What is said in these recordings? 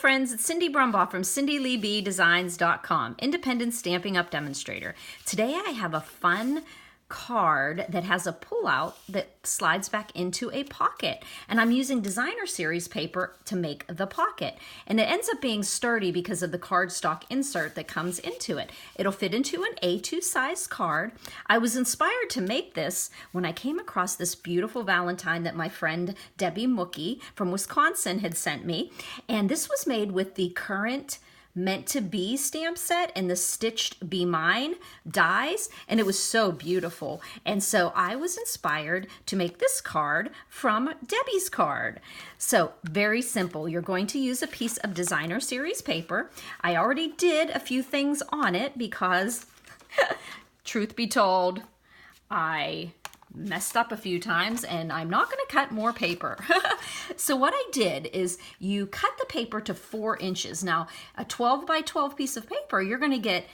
friends, it's Cindy Brumbaugh from CindyLeeBDesigns.com, independent Stampin' Up! Demonstrator. Today I have a fun card that has a pull-out that slides back into a pocket. And I'm using designer series paper to make the pocket. And it ends up being sturdy because of the cardstock insert that comes into it. It'll fit into an A2 size card. I was inspired to make this when I came across this beautiful Valentine that my friend Debbie Mookie from Wisconsin had sent me. And this was made with the current Meant to Be stamp set and the stitched Be Mine dies, and it was so beautiful. And so I was inspired to make this card from Debbie's card. So very simple. You're going to use a piece of designer series paper. I already did a few things on it because truth be told, I messed up a few times and I'm not going to cut more paper. So what I did is you cut the paper to 4 inches. Now a 12 by 12 piece of paper, you're going to get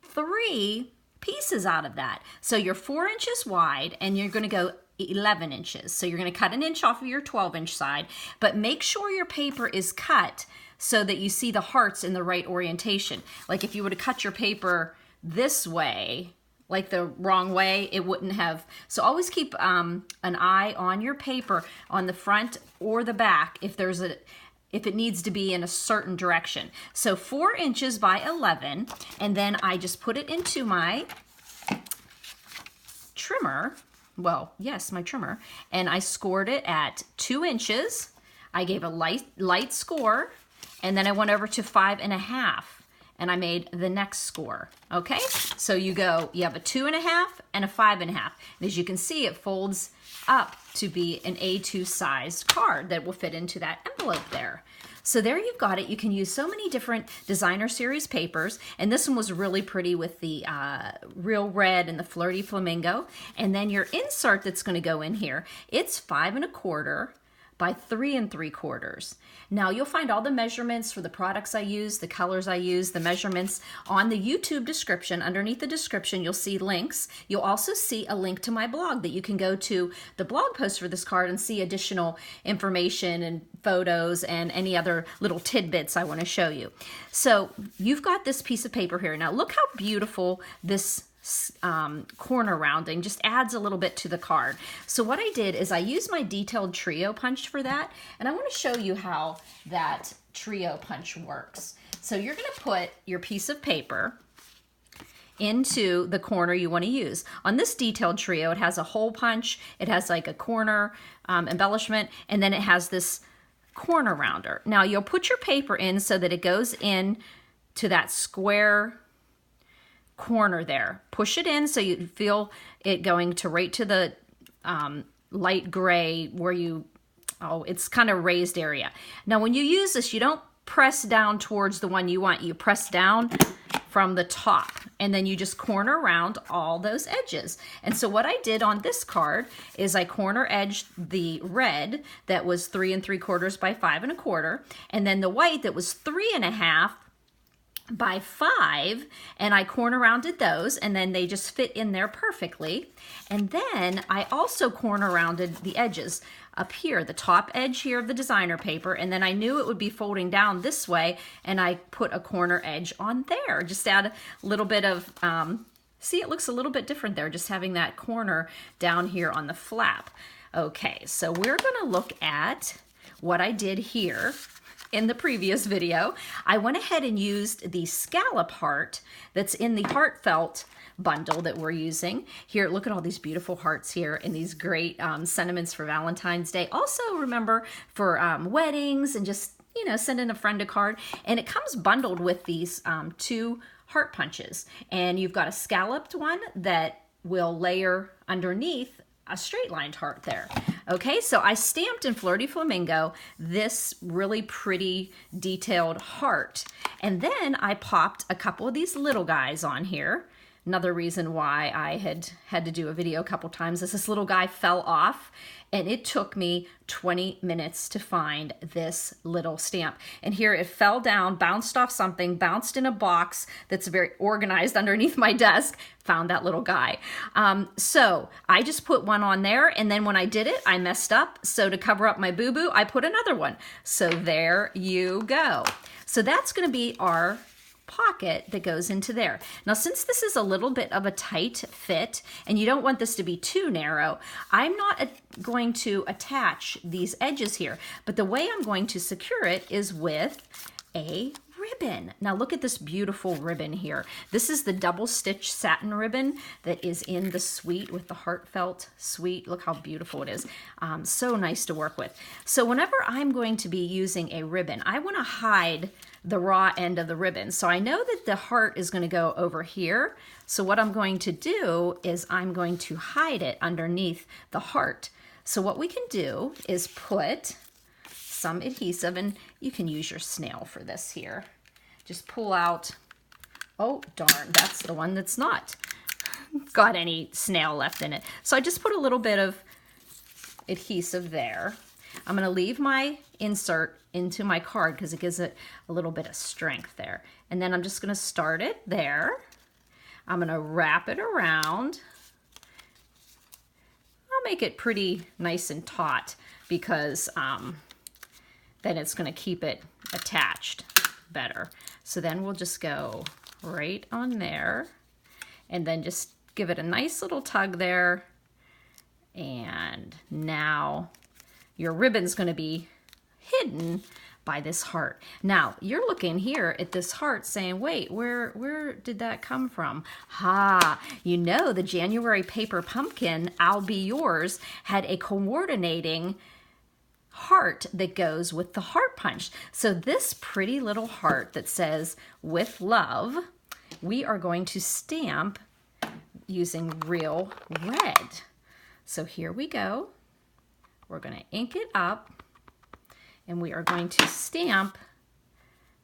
3 pieces out of that. So you're 4 inches wide and you're going to go 11 inches. So you're going to cut an inch off of your 12-inch side, but make sure your paper is cut so that you see the hearts in the right orientation. Like if you were to cut your paper this way, like the wrong way, it wouldn't have. So always keep an eye on your paper on the front or the back if it needs to be in a certain direction. So 4 inches by 11, and then I just put it into my trimmer. Well, yes, my trimmer, and I scored it at 2 inches. I gave a light score, and then I went over to 5.5. And I made the next score, okay? So you have a 2.5 and a 5.5. And as you can see, it folds up to be an A2 sized card that will fit into that envelope there. So there you've got it. You can use so many different designer series papers. And this one was really pretty with the real red and the flirty flamingo. And then your insert that's gonna go in here, it's 5 1/4 by 3 3/4. Now you'll find all the measurements for the products I use, the colors I use, the measurements on the YouTube description. Underneath the description, you'll see links. You'll also see a link to my blog that you can go to the blog post for this card and see additional information and photos and any other little tidbits I want to show you. So you've got this piece of paper here. Now look how beautiful this corner rounding just adds a little bit to the card. So what I did is I used my detailed trio punch for that, and I want to show you how that trio punch works. So you're going to put your piece of paper into the corner you want to use. On this detailed trio, it has a hole punch, it has like a corner embellishment, and then it has this corner rounder. Now you'll put your paper in so that it goes in to that square corner there. Push it in so you feel it going to right to the light gray where it's kind of raised area. Now when you use this, you don't press down towards the one you want. You press down from the top and then you just corner around all those edges. And so what I did on this card is I corner edged the red that was 3 3/4 by 5 1/4, and then the white that was 3.5 by 5, and I corner rounded those, and then they just fit in there perfectly. And then I also corner rounded the edges up here, the top edge here of the designer paper, and then I knew it would be folding down this way, and I put a corner edge on there. Just add a little bit of, see, it looks a little bit different there, just having that corner down here on the flap. Okay, so we're gonna look at what I did here. In the previous video, I went ahead and used the scallop heart that's in the heartfelt bundle that we're using. Here, look at all these beautiful hearts here and these great sentiments for Valentine's Day. Also, remember, for weddings and just, you know, sending a friend a card. And it comes bundled with these 2 heart punches. And you've got a scalloped one that will layer underneath a straight lined heart there. Okay, so I stamped in Flirty Flamingo this really pretty detailed heart. And then I popped a couple of these little guys on here another reason why I had to do a video a couple times is this little guy fell off, and it took me 20 minutes to find this little stamp. And here it fell down, bounced off something, bounced in a box that's very organized underneath my desk, found that little guy. So I just put one on there, and then when I did it, I messed up. So to cover up my boo-boo, I put another one. So there you go. So that's gonna be our pocket that goes into there. Now, since this is a little bit of a tight fit and you don't want this to be too narrow, I'm not going to attach these edges here, but the way I'm going to secure it is with a ribbon. Now look at this beautiful ribbon here. This is the double stitch satin ribbon that is in the suite with the heartfelt suite. Look how beautiful it is. So nice to work with. So whenever I'm going to be using a ribbon, I want to hide the raw end of the ribbon. So I know that the heart is going to go over here. So what I'm going to do is I'm going to hide it underneath the heart. So what we can do is put some adhesive, and you can use your snail for this here. Just pull out, oh darn, that's the one that's not got any snail left in it. So I just put a little bit of adhesive there. I'm going to leave my insert into my card because it gives it a little bit of strength there. And then I'm just going to start it there. I'm going to wrap it around. I'll make it pretty nice and taut because then it's going to keep it attached better. So then we'll just go right on there and then just give it a nice little tug there. And now your ribbon's going to be hidden by this heart. Now you're looking here at this heart saying, wait, where did that come from? You know, the January paper pumpkin, I'll Be Yours, had a coordinating heart that goes with the heart punch. So this pretty little heart that says with love, we are going to stamp using real red. So here we go. We're going to ink it up and we are going to stamp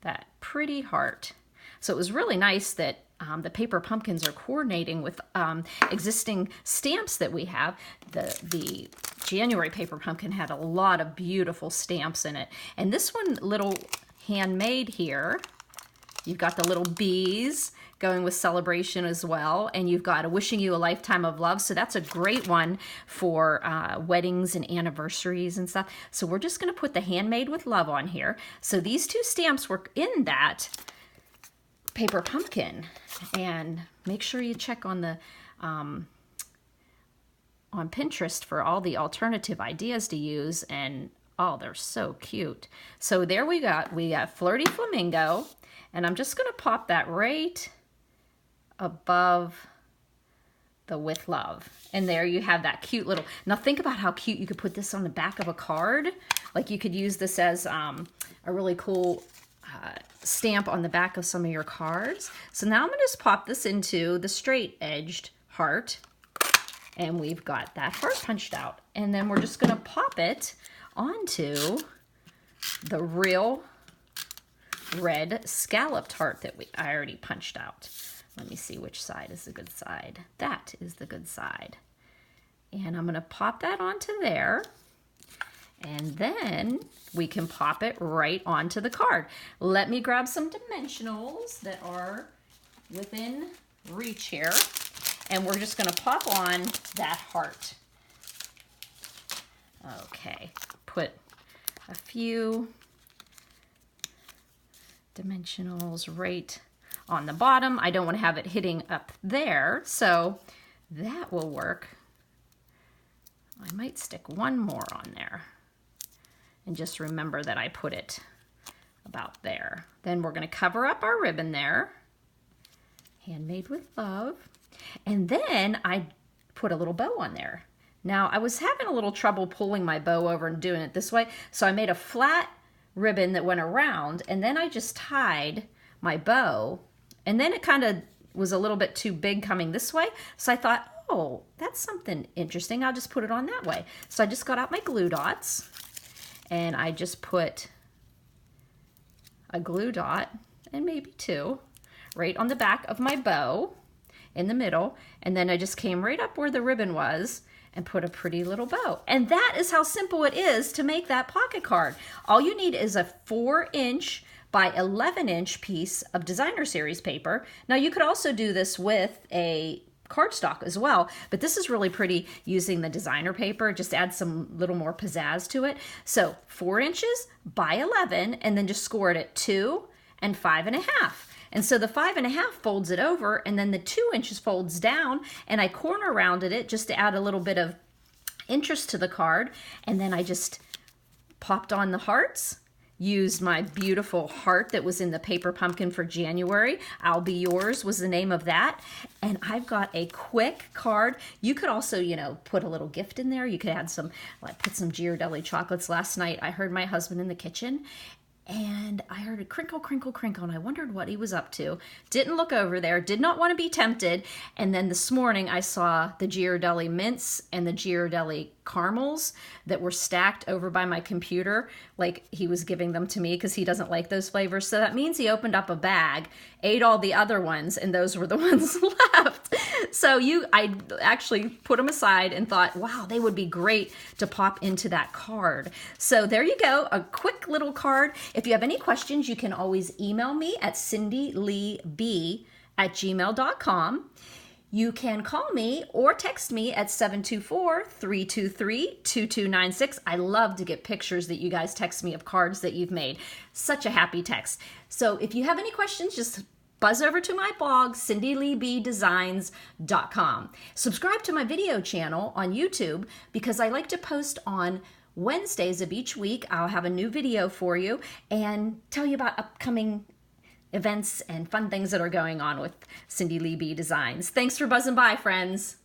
that pretty heart. So it was really nice that the paper pumpkins are coordinating with existing stamps that we have. The January paper pumpkin had a lot of beautiful stamps in it. And this one, little handmade here, you've got the little bees going with celebration as well. And you've got a wishing you a lifetime of love. So that's a great one for weddings and anniversaries and stuff. So we're just going to put the handmade with love on here. So these two stamps were in that paper pumpkin. And make sure you check on the on Pinterest for all the alternative ideas to use. And oh, they're so cute. So there we got Flirty Flamingo. And I'm just going to pop that right above the with love. And there you have that cute little, now think about how cute you could put this on the back of a card. Like you could use this as a really cool stamp on the back of some of your cards. So now I'm going to just pop this into the straight edged heart. And we've got that heart punched out. And then we're just going to pop it onto the real red scalloped heart that I already punched out. Let me see which side is the good side. That is the good side. And I'm going to pop that onto there. And then we can pop it right onto the card. Let me grab some dimensionals that are within reach here. And we're just going to pop on that heart. Okay, put a few dimensionals right on the bottom. I don't want to have it hitting up there, so that will work. I might stick one more on there and just remember that I put it about there. Then we're going to cover up our ribbon there, handmade with love, and then I put a little bow on there. Now I was having a little trouble pulling my bow over and doing it this way, so I made a flat ribbon that went around, and then I just tied my bow, and then it kind of was a little bit too big coming this way, so I thought, oh, that's something interesting, I'll just put it on that way. So I just got out my glue dots, and I just put a glue dot, and maybe two, right on the back of my bow, in the middle, and then I just came right up where the ribbon was and put a pretty little bow. And that is how simple it is to make that pocket card. All you need is a 4-inch by 11-inch piece of designer series paper. Now you could also do this with a cardstock as well, but this is really pretty using the designer paper, just add some little more pizzazz to it. So 4 inches by 11, and then just score it at 2 and 5.5. And so the 5.5 folds it over, and then the 2 inches folds down, and I corner rounded it just to add a little bit of interest to the card. And then I just popped on the hearts, used my beautiful heart that was in the paper pumpkin for January. I'll Be Yours was the name of that. And I've got a quick card. You could also, you know, put a little gift in there. You could add some, like put some Ghirardelli chocolates. Last night I heard my husband in the kitchen, and I heard a crinkle, crinkle, crinkle, and I wondered what he was up to. Didn't look over there, did not want to be tempted. And then this morning I saw the Ghirardelli mints and the Ghirardelli caramels that were stacked over by my computer, like he was giving them to me because he doesn't like those flavors. So that means he opened up a bag, ate all the other ones, and those were the ones left. So I actually put them aside and thought, wow, they would be great to pop into that card. So there you go, a quick little card. If you have any questions, you can always email me at cindyleeb@gmail.com. You can call me or text me at 724-323-2296. I love to get pictures that you guys text me of cards that you've made. Such a happy text. So if you have any questions, just buzz over to my blog, cindyleebdesigns.com. Subscribe to my video channel on YouTube because I like to post on Wednesdays of each week. I'll have a new video for you and tell you about upcoming events and fun things that are going on with Cindy Lee B Designs. Thanks for buzzing by, friends.